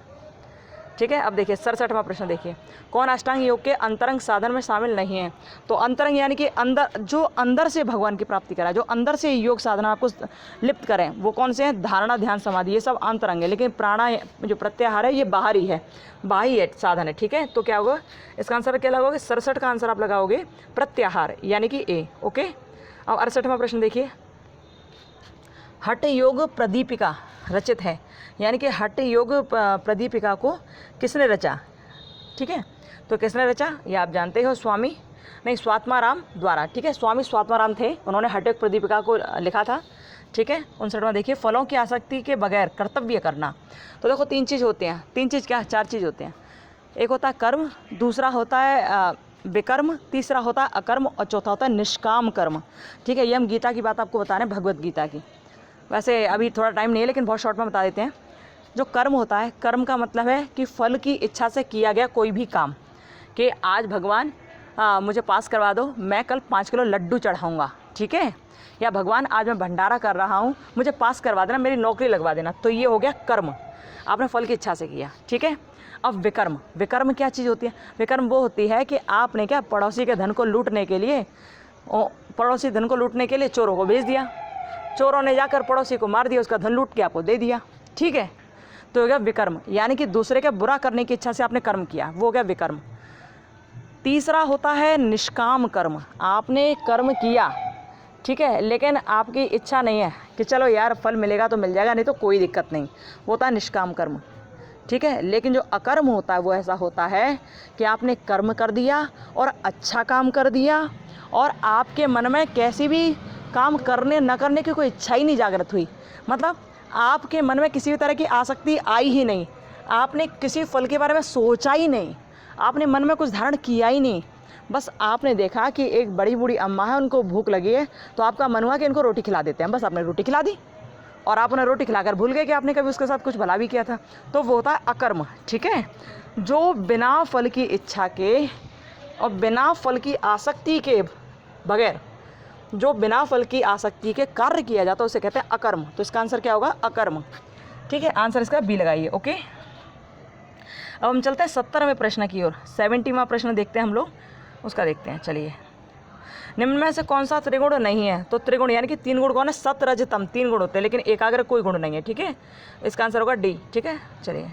[SPEAKER 1] ठीक है, अब देखिए 67वां प्रश्न देखिए, कौन अष्टांग योग के अंतरंग साधन में शामिल नहीं है? तो अंतरंग यानी कि अंदर, जो अंदर से भगवान की प्राप्ति कराए, जो अंदर से योग साधना आपको लिप्त करें, वो कौन से हैं? धारणा, ध्यान, समाधि, ये सब अंतरंग है। लेकिन प्राणा जो प्रत्याहार है, ये बाहरी है, बाह्य साधन है। ठीक है, तो क्या होगा इसका आंसर? क्या लगाओगे? 67 का आंसर आप लगाओगे प्रत्याहार, यानी कि ए। ओके, अब 68वां प्रश्न देखिए, हठ योग प्रदीपिका रचित है, यानी कि हठ योग प्रदीपिका को किसने रचा? ठीक है, तो किसने रचा ये आप जानते हो, स्वात्माराम द्वारा। ठीक है, स्वामी स्वात्माराम थे, उन्होंने हठ योग प्रदीपिका को लिखा था। ठीक है, 59वां देखिए, फलों की आसक्ति के बगैर कर्तव्य करना। तो देखो 3 चीज़ होते हैं, 3 चीज़ क्या, 4 चीज़ होते हैं। एक होता है कर्म, दूसरा होता है विकर्म, तीसरा होता है अकर्म और चौथा होता है निष्काम कर्म। ठीक है, ये हम गीता की बात आपको बता रहे हैं, भगवत गीता की। वैसे अभी थोड़ा टाइम नहीं है लेकिन बहुत शॉर्ट में बता देते हैं। जो कर्म होता है, कर्म का मतलब है कि फल की इच्छा से किया गया कोई भी काम, कि आज भगवान मुझे पास करवा दो, मैं कल 5 किलो लड्डू चढ़ाऊँगा। ठीक है, या भगवान आज मैं भंडारा कर रहा हूँ, मुझे पास करवा देना, मेरी नौकरी लगवा देना। तो ये हो गया कर्म, आपने फल की इच्छा से किया। ठीक है, अब विकर्म, विकर्म क्या चीज़ होती है? विकर्म वो होती है कि आपने क्या पड़ोसी के धन को लूटने के लिए, पड़ोसी धन को लूटने के लिए चोरों को भेज दिया, चोरों ने जाकर पड़ोसी को मार दिया, उसका धन लूट के आपको दे दिया। ठीक है, तो हो गया विकर्म, यानी कि दूसरे के बुरा करने की इच्छा से आपने कर्म किया, वो हो गया विकर्म। तीसरा होता है निष्काम कर्म, आपने कर्म किया, ठीक है, लेकिन आपकी इच्छा नहीं है कि चलो यार फल मिलेगा तो मिल जाएगा, नहीं तो कोई दिक्कत नहीं, वो होता है निष्काम कर्म। ठीक है, लेकिन जो अकर्म होता है वो ऐसा होता है कि आपने कर्म कर दिया और अच्छा काम कर दिया, और आपके मन में कैसी भी काम करने न करने की कोई इच्छा ही नहीं जागृत हुई, मतलब आपके मन में किसी भी तरह की आसक्ति आई ही नहीं, आपने किसी फल के बारे में सोचा ही नहीं, आपने मन में कुछ धारण किया ही नहीं, बस आपने देखा कि एक बड़ी बूढ़ी अम्मा है, उनको भूख लगी है, तो आपका मन हुआ कि इनको रोटी खिला देते हैं, बस आपने रोटी खिला दी और आप उन्हें रोटी खिलाकर भूल गए कि आपने कभी उसके साथ कुछ भला भी किया था, तो वो होता है अकर्म। ठीक है, जो बिना फल की इच्छा के और बिना फल की आसक्ति के बगैर, जो बिना फल की आसक्ति के कार्य किया जाता है उसे कहते हैं अकर्म। तो इसका आंसर क्या होगा? अकर्म। ठीक है, आंसर इसका बी लगाइए। ओके, अब हम चलते हैं 70वें प्रश्न की ओर। 70वां प्रश्न देखते हैं हम लोग, उसका देखते हैं। चलिए, निम्न में से कौन सा त्रिगुण नहीं है? तो त्रिगुण यानी कि 3 गुण कौन है? सत रज तम 3 गुण होते हैं, लेकिन एकाग्र कोई गुण नहीं है। ठीक है, इसका आंसर होगा डी। ठीक है, चलिए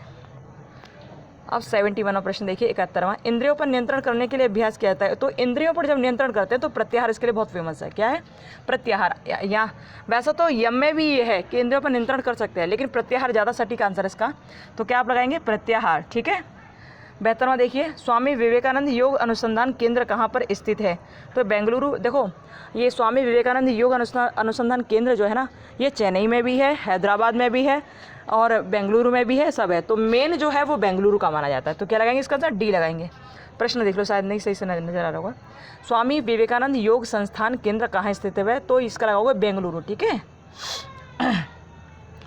[SPEAKER 1] अब 71वां प्रश्न देखिए, 71वां। इंद्रियों पर नियंत्रण करने के लिए अभ्यास किया जाता है। तो इंद्रियों पर जब नियंत्रण करते हैं तो प्रत्याहार इसके लिए बहुत फेमस है। क्या है? प्रत्याहार। यहाँ वैसा तो यम में भी ये है कि इंद्रियों पर नियंत्रण कर सकते हैं, लेकिन प्रत्याहार ज़्यादा सटीक आंसर इसका, तो क्या आप लगाएंगे? प्रत्याहार। ठीक है, 72वां देखिए, स्वामी विवेकानंद योग अनुसंधान केंद्र कहाँ पर स्थित है? तो बेंगलुरु। देखो, ये स्वामी विवेकानंद योग अनुसंधान केंद्र जो है ना, ये चेन्नई में भी है, हैदराबाद में भी है और बेंगलुरु में भी है, सब है। तो मेन जो है वो बेंगलुरु का माना जाता है। तो क्या लगाएंगे इसका आंसर? डी लगाएंगे। प्रश्न देख लो, शायद नहीं सही से नजर आ रहा होगा। स्वामी विवेकानंद योग संस्थान केंद्र कहाँ स्थित है? तो इसका लगाओगे बेंगलुरु। ठीक है,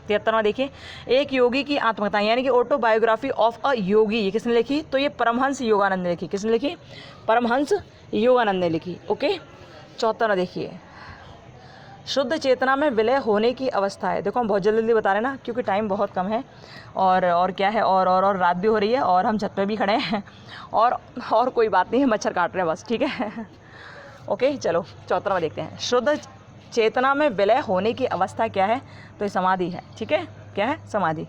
[SPEAKER 1] 73वां देखिए, एक योगी की आत्मकथा यानी कि ऑटोबायोग्राफी ऑफ अ योगी, ये किसने लिखी? तो ये परमहंस योगानंद ने लिखी। किसने लिखी? परमहंस योगानंद ने लिखी। ओके, 74वां देखिए, शुद्ध चेतना में विलय होने की अवस्था है। देखो हम बहुत जल्दी बता रहे हैं ना, क्योंकि टाइम बहुत कम है और क्या है, और रात भी हो रही है और हम छत पे भी खड़े हैं और कोई बात नहीं है, मच्छर काट रहे हैं बस। ठीक है, ओके, चलो 74वां देखते हैं। शुद्ध चेतना में विलय होने की अवस्था क्या है? तो ये समाधि है। ठीक है, क्या है? समाधि।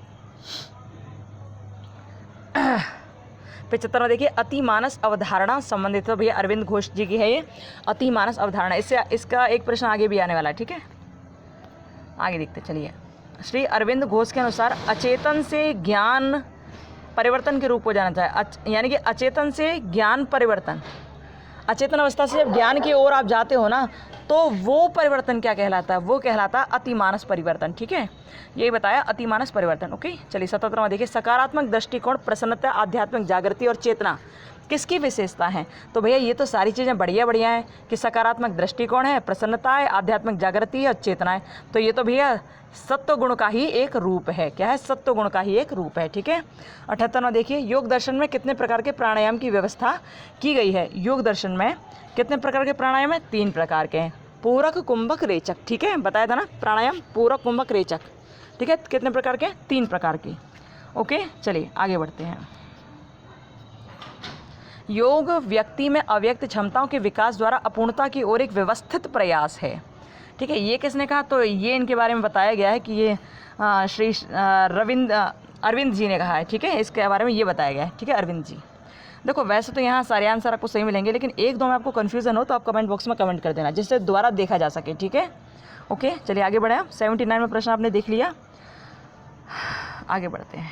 [SPEAKER 1] 75वां देखिए, अतिमानस अवधारणा संबंधित, तो भैया अरविंद घोष जी की है ये अतिमानस अवधारणा। इससे इसका एक प्रश्न आगे भी आने वाला है। ठीक है, आगे देखते चलिए। श्री अरविंद घोष के अनुसार अचेतन से ज्ञान परिवर्तन के रूप हो जाना चाहिए, यानी कि अचेतन से ज्ञान परिवर्तन, अचेतन अवस्था से जब ज्ञान की ओर आप जाते हो ना, तो वो परिवर्तन क्या कहलाता है? वो कहलाता है अतिमानस परिवर्तन। ठीक है, यही बताया, अतिमानस परिवर्तन। ओके, चलिए 77वां देखिए, सकारात्मक दृष्टिकोण, प्रसन्नता, आध्यात्मिक जागृति और चेतना किसकी विशेषता है? तो भैया ये तो सारी चीज़ें बढ़िया हैं कि सकारात्मक दृष्टिकोण है, प्रसन्नता है, आध्यात्मिक जागृति और चेतना है, तो ये तो भैया सत्व गुण का ही एक रूप है। क्या है? सत्व गुण का ही एक रूप है। ठीक है, 78वां देखिए, योग दर्शन में कितने प्रकार के प्राणायाम की व्यवस्था की गई है? योग दर्शन में कितने प्रकार के प्राणायाम है? 3 प्रकार के हैं, पूरक, कुंभक, रेचक। ठीक है, बताया था ना, प्राणायाम पूरक, कुंभक, रेचक। ठीक है, कितने प्रकार के? 3 प्रकार की। ओके, चलिए आगे बढ़ते हैं। योग व्यक्ति में अव्यक्त क्षमताओं के विकास द्वारा अपूर्णता की ओर एक व्यवस्थित प्रयास है। ठीक है, ये किसने कहा? तो ये इनके बारे में बताया गया है कि ये श्री अरविंद जी ने कहा है। ठीक है, इसके बारे में ये बताया गया है। ठीक है, अरविंद जी। देखो वैसे तो यहाँ सारे आंसर आपको सही मिलेंगे, लेकिन एक दो में आपको कन्फ्यूज़न हो तो आप कमेंट बॉक्स में कमेंट कर देना, जिससे दोबारा देखा जा सके, ठीक है। ओके, चलिए आगे बढ़े। 79 में प्रश्न आपने देख लिया, आगे बढ़ते हैं।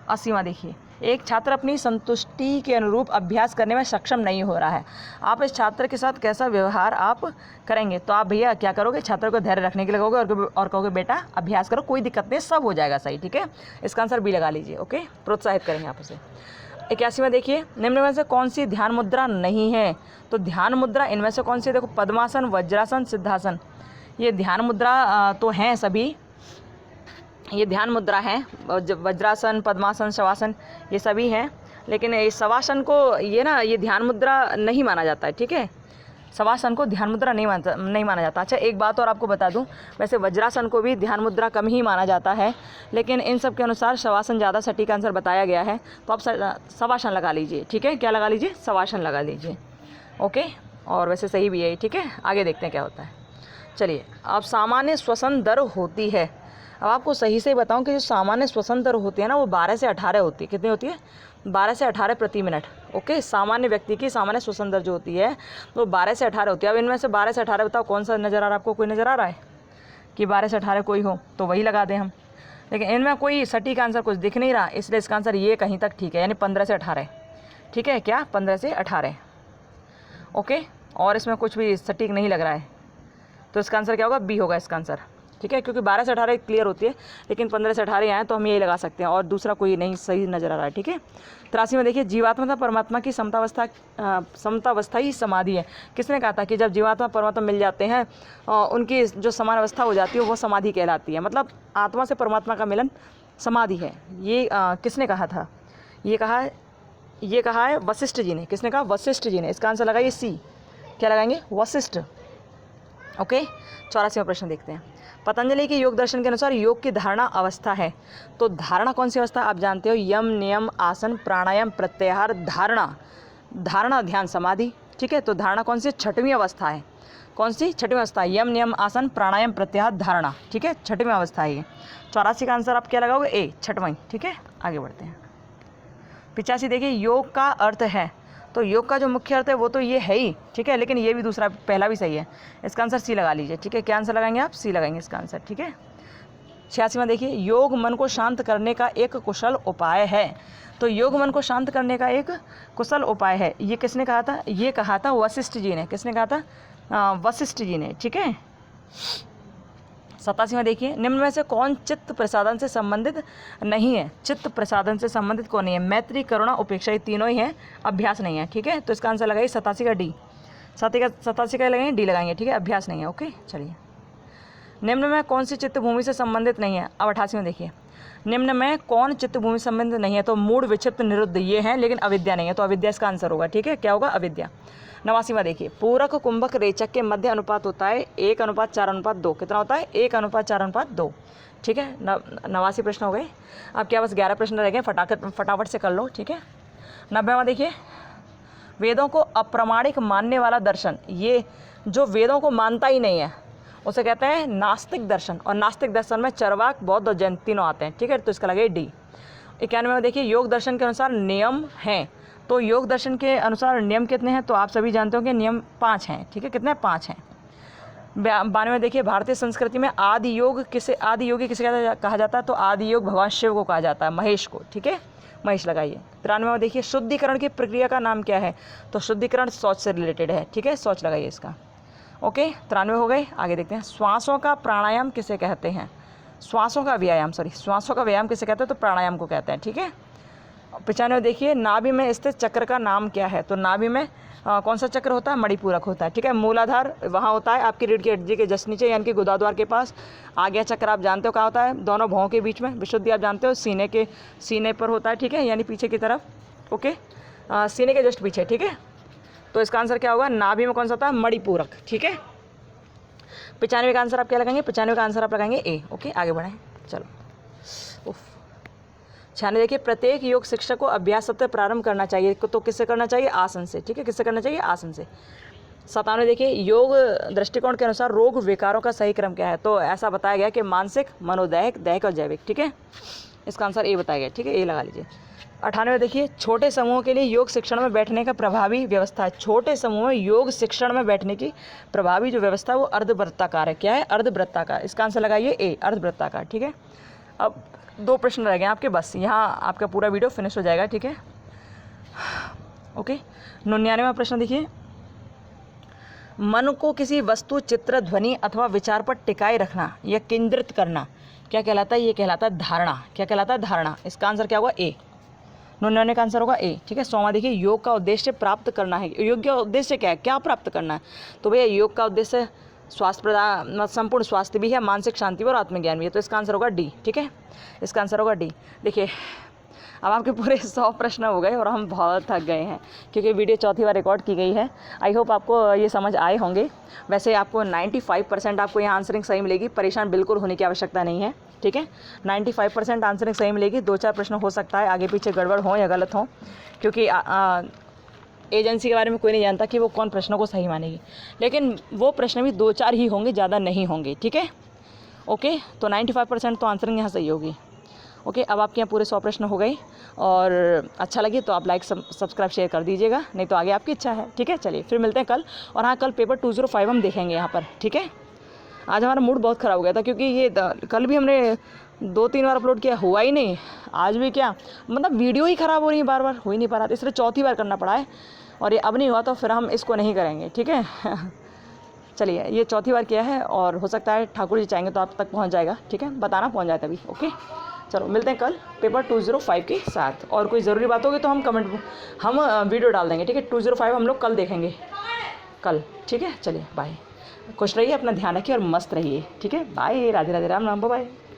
[SPEAKER 1] 80वां देखिए, एक छात्र अपनी संतुष्टि के अनुरूप अभ्यास करने में सक्षम नहीं हो रहा है, आप इस छात्र के साथ कैसा व्यवहार आप करेंगे? तो आप भैया क्या करोगे, छात्र को धैर्य रखने के लिए कहोगे और कहोगे बेटा अभ्यास करो, कोई दिक्कत नहीं, सब हो जाएगा सही, ठीक है। इसका आंसर बी लगा लीजिए। ओके, प्रोत्साहित करेंगे आप उसे। 81वां देखिए, निम्न में से कौन सी ध्यान मुद्रा नहीं है? तो ध्यान मुद्रा इनमें से कौन सी है? देखो पद्मासन, वज्रासन, सिद्धासन, ये ध्यान मुद्रा तो हैं सभी, ये ध्यान मुद्रा है। वज्रासन, पद्मासन, शवासन ये सभी हैं, लेकिन इस शवासन को ये ध्यान मुद्रा नहीं माना जाता है, ठीक है। शवासन को ध्यान मुद्रा नहीं माना जाता। अच्छा, एक बात और आपको बता दूं, वैसे वज्रासन को भी ध्यान मुद्रा कम ही माना जाता है, लेकिन इन सब के अनुसार शवासन ज़्यादा सटीक आंसर बताया गया है, तो आप शवासन लगा लीजिए, ठीक है। क्या लगा लीजिए? शवासन लगा लीजिए। ओके, और वैसे सही भी है, ठीक है। आगे देखते हैं क्या होता है। चलिए, अब सामान्य श्वसन दर होती है। अब आपको सही से बताऊं कि जो सामान्य श्वसन दर होती है ना, वो 12 से 18 होती है। कितनी होती है? 12 से 18 प्रति मिनट। ओके, सामान्य व्यक्ति की सामान्य श्वसन दर जो होती है वो 12 से 18 होती है। अब इनमें से 12 से 18 बताओ कौन सा नज़र आ रहा है आपको? कोई नज़र आ रहा है कि 12 से 18 कोई हो तो वही लगा दें हम, लेकिन इनमें कोई सटीक आंसर कुछ दिख नहीं रहा, इसलिए इसका आंसर ये कहीं तक ठीक है, यानी 15 से 18, ठीक है। क्या? 15 से 18। ओके, और इसमें कुछ भी सटीक नहीं लग रहा है, तो इसका आंसर क्या होगा? बी होगा इसका आंसर, ठीक है, क्योंकि 12 से 18 क्लियर होती है, लेकिन 15 से 18 आए तो हम यही लगा सकते हैं, और दूसरा कोई नहीं सही नज़र आ रहा है, ठीक है। 83 में देखिए, जीवात्मा तथा परमात्मा की समतावस्था ही समाधि है। किसने कहा था कि जब जीवात्मा परमात्मा मिल जाते हैं उनकी जो समान अवस्था हो जाती है वो समाधि कहलाती है, मतलब आत्मा से परमात्मा का मिलन समाधि है। ये किसने कहा था? ये कहा है वशिष्ठ जी ने। किसने कहा? वशिष्ठ जी ने। इसका आंसर लगाइए सी। क्या लगाएंगे? वशिष्ठ। ओके, 84वां प्रश्न देखते हैं। पतंजलि के योग दर्शन के अनुसार योग की धारणा अवस्था है, तो धारणा कौन सी अवस्था आप जानते हो? यम, नियम, आसन, प्राणायाम, प्रत्याहार, धारणा, ध्यान, समाधि, ठीक है। तो धारणा कौन सी? 6वीं अवस्था है। कौन सी? 6वीं अवस्था। यम, नियम, आसन, प्राणायाम, प्रत्याहार, धारणा, ठीक है, 6वीं अवस्था है ये। 84 का आंसर आप क्या लगाओगे? ए, 6वां, ठीक है। आगे बढ़ते हैं। 85 देखिए, योग का अर्थ है, तो योग का जो मुख्य अर्थ है वो तो ये है ही, ठीक है, लेकिन ये भी दूसरा पहला भी सही है, इसका आंसर सी लगा लीजिए, ठीक है। क्या आंसर लगाएंगे आप? सी लगाएंगे इसका आंसर, ठीक है। 86वां देखिए, योग मन को शांत करने का एक कुशल उपाय है, तो योग मन को शांत करने का एक कुशल उपाय है, ये किसने कहा था? ये कहा था वशिष्ठ जी ने। किसने कहा था? वशिष्ठ जी ने, ठीक है। 87वां देखिए, निम्न में से कौन चित्त प्रसादन से संबंधित नहीं है? चित्त प्रसादन से संबंधित कौन नहीं है? मैत्री, करुणा, उपेक्षा, ये तीनों ही हैं, अभ्यास नहीं है, ठीक है। तो इसका आंसर लगाइए 87 का डी। 87 का लगाएंगे डी लगाएंगे, ठीक है, अभ्यास नहीं है। ओके, चलिए। निम्न में कौन सी चित्त भूमि से संबंधित नहीं है? अब 88वां देखिए, निम्न में कौन चित्त भूमि से संबंधित नहीं है? तो मूड, विक्षिप्त, निरुद्ध ये हैं, लेकिन अविद्या नहीं है, तो अविद्या इसका आंसर होगा, ठीक है। क्या होगा? अविद्या। 89वां देखिए, पूरक, कुंभक, रेचक के मध्य अनुपात होता है 1:4:2। कितना होता है? 1:4:2, ठीक है। 89 प्रश्न हो गए। अब क्या बस 11 प्रश्न रह गए, फटाफट से कर लो, ठीक है। 90वां देखिए, वेदों को अप्रामाणिक मानने वाला दर्शन, ये जो वेदों को मानता ही नहीं है उसे कहते हैं नास्तिक दर्शन, और नास्तिक दर्शन में चरवाक, बौद्ध और जैन तीनों आते हैं, ठीक है, तो इसका लगे डी। 91वां देखिए, योग दर्शन के अनुसार नियम हैं, तो योग दर्शन के अनुसार नियम कितने हैं? तो आप सभी जानते हो कि नियम 5 हैं, ठीक है। कितने? 5 हैं। 92 देखिए, भारतीय संस्कृति में आदि योगी किसे कहा जाता है? तो आदि योग भगवान शिव को कहा जाता है, महेश को, ठीक है, महेश लगाइए। 93 देखिए, शुद्धिकरण की प्रक्रिया का नाम क्या है? तो शुद्धिकरण शौच से रिलेटेड है, ठीक है, शौच लगाइए इसका। ओके, 93 हो गए। आगे देखते हैं, श्वासों का प्राणायाम किसे कहते हैं? श्वासों का व्यायाम किसे कहते हैं? तो प्राणायाम को कहते हैं, ठीक है। 95 देखिए, नाभि में स्थित चक्र का नाम क्या है? तो नाभि में कौन सा चक्र होता है? मणिपूरक होता है, ठीक है। मूलाधार वहाँ होता है आपकी रीढ़ की हड्डी के जस्ट नीचे, यानी कि गुदाद्वार के पास। आगे चक्र आप जानते हो कहाँ होता है? दोनों भौं के बीच में। विशुद्धि आप जानते हो सीने पर होता है, ठीक है, यानी पीछे की तरफ। ओके, सीने के जस्ट पीछे, ठीक है। तो इसका आंसर क्या होगा? नाभि में कौन सा होता है? मणिपूरक, ठीक है। 95 का आंसर आप क्या लगाएंगे? 95 का आंसर आप लगाएंगे ए। ओके, आगे बढ़ें, चलो। 96 देखिए, प्रत्येक योग शिक्षक को अभ्यास सबसे प्रारंभ करना चाहिए, तो किससे करना चाहिए? आसन से, ठीक है, किससे करना चाहिए? आसन से। 97 देखिए, योग दृष्टिकोण के अनुसार रोग विकारों का सही क्रम क्या है? तो ऐसा बताया गया कि मानसिक, मनोदैहिक, दैहिक और जैविक, ठीक है। इसका आंसर ए बताया गया, ठीक है, ए लगा लीजिए। 98 देखिए, छोटे समूहों के लिए योग शिक्षण में बैठने का प्रभावी व्यवस्था है। छोटे समूह में योग शिक्षण में बैठने की प्रभावी जो व्यवस्था है वो अर्धवृत्ताकार है। क्या है? अर्धवृत्ताकार। इसका आंसर लगाइए ए, अर्धवृत्ताकार। ठीक है, अब 2 प्रश्न रह गए आपके, बस यहाँ आपका पूरा वीडियो फिनिश हो जाएगा। ठीक है, ओके। 99वां प्रश्न देखिए, मन को किसी वस्तु, चित्र, ध्वनि अथवा विचार पर टिकाए रखना या केंद्रित करना क्या कहलाता है? ये कहलाता है धारणा। क्या कहलाता है? धारणा। इसका आंसर क्या होगा? ए। 99 का आंसर होगा ए। ठीक है, 100वां देखिए, योग का उद्देश्य प्राप्त करना है। योग का उद्देश्य क्या है? क्या प्राप्त करना है? तो भैया योग का उद्देश्य स्वास्थ्य प्रदान, संपूर्ण स्वास्थ्य भी है, मानसिक शांति भी और आत्मज्ञान भी है। तो इसका आंसर होगा डी। ठीक है, इसका आंसर होगा डी। देखिए, अब आपके पूरे 100 प्रश्न हो गए और हम बहुत थक गए हैं क्योंकि वीडियो चौथी बार रिकॉर्ड की गई है। आई होप आपको ये समझ आए होंगे। वैसे आपको 95% आपको यहाँ आंसरिंग सही मिलेगी, परेशान बिल्कुल होने की आवश्यकता नहीं है। ठीक है, 95% आंसरिंग सही मिलेगी। 2-4 प्रश्न हो सकता है आगे पीछे गड़बड़ हो या गलत हो, क्योंकि एजेंसी के बारे में कोई नहीं जानता कि वो कौन प्रश्नों को सही मानेगी, लेकिन वो प्रश्न भी 2-4 ही होंगे, ज़्यादा नहीं होंगे। ठीक है, ओके। तो 95% तो आंसरिंग यहाँ सही होगी। ओके, अब आपके यहाँ पूरे 100 प्रश्न हो गए और अच्छा लगे तो आप लाइक सब्सक्राइब शेयर कर दीजिएगा, नहीं तो आगे आपकी इच्छा है। ठीक है, चलिए फिर मिलते हैं कल। और हाँ, कल पेपर 205 हम देखेंगे यहाँ पर। ठीक है, आज हमारा मूड बहुत ख़राब हो गया था क्योंकि ये कल भी हमने 2-3 बार अपलोड किया, हुआ ही नहीं। आज भी क्या, मतलब वीडियो ही ख़राब हो रही है, बार बार हो ही नहीं पा रहा था, इसलिए चौथी बार करना पड़ा है। और ये अब नहीं हुआ तो फिर हम इसको नहीं करेंगे। ठीक है चलिए, ये चौथी बार किया है और हो सकता है ठाकुर जी चाहेंगे तो आप तक पहुँच जाएगा। ठीक है, बताना पहुँच जाए तभी। ओके, चलो मिलते हैं कल पेपर 205 के साथ। और कोई ज़रूरी बात होगी तो हम वीडियो डाल देंगे। ठीक है, 205 हम लोग कल देखेंगे कल। ठीक है, चलिए बाय। खुश रहिए, अपना ध्यान रखिए और मस्त रहिए। ठीक है, बाय। राधे राधे, राम राम, बाय।